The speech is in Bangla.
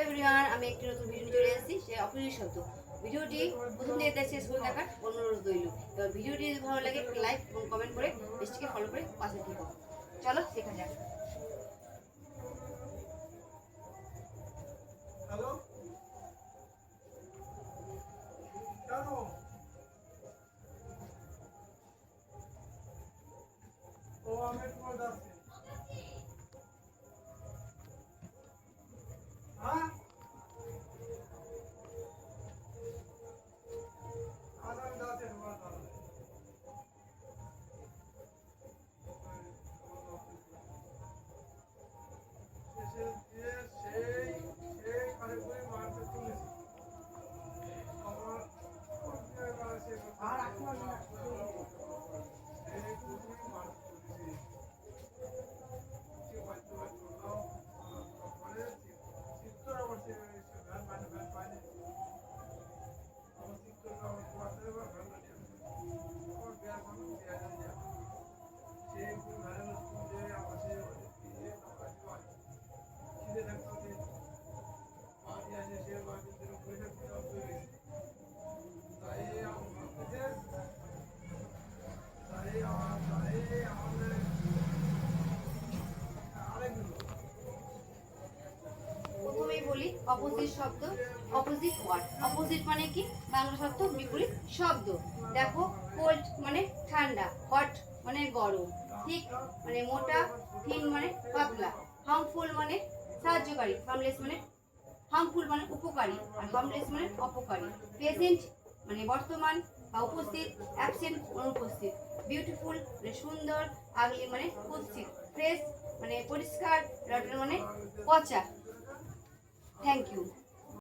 এভরিওয়ান, আমি একটি নতুন ভিডিও চলে এসেছি। সে অপরিচিত শব্দ। ভিডিওটি প্রথম থেকে শেষ পর্যন্ত দেখার অনুরোধ রইল। এবার ভিডিওটি যদি ভালো লাগে একটু লাইক এবং কমেন্ট করে পেজটিকে ফলো করে পাশে থেকো। চলো শেখা যাক। হ্যালো, কেন ও আমি তোমার যাচ্ছি। হ্যাঁ, আজ আমি যাচ্ছি তোমার দাদা। সেই সেই খানিকগুলি মারতে তুলেছি আমার আর এখন সেই গুলি মারতে তুলেছি মানে চিত্তর আমার মানে আমার চিত্তর আমার কুয়াতে বা ভাঙা নিয়ে আমার বিয়ার কোনো বিয়ার নিয়ে সেই গুলি ভালো যে আমার সেই খিদে থাকতে হবে মাটি আছে সে মাটির জন্য পয়সা দিতে হবে তাই আমার ভাবতেছে তাই আমাদের আরেকগুলো প্রথমেই বলি অপোজিট শব্দ, অপোজিট ওয়ার্ড। অপোজিট মানে কি? বাংলা শব্দ, বিপরীত শব্দ। দেখো, কোল্ড মানে ঠান্ডা, হট মানে গরম, থিক মানে মোটা, থিন মানে পাতলা, হার্মফুল মানে সাহায্যকারী, হার্মলেস মানে হার্মফুল মানে উপকারী, আর হার্মলেস মানে অপকারী। প্রেজেন্ট মানে বর্তমান বা উপস্থিত, অ্যাবসেন্ট অনুপস্থিত। বিউটিফুল মানে সুন্দর, আগলি মানে কুৎসিত, ফ্রেশ মানে পরিষ্কার, রটন মানে পচা। Thank you.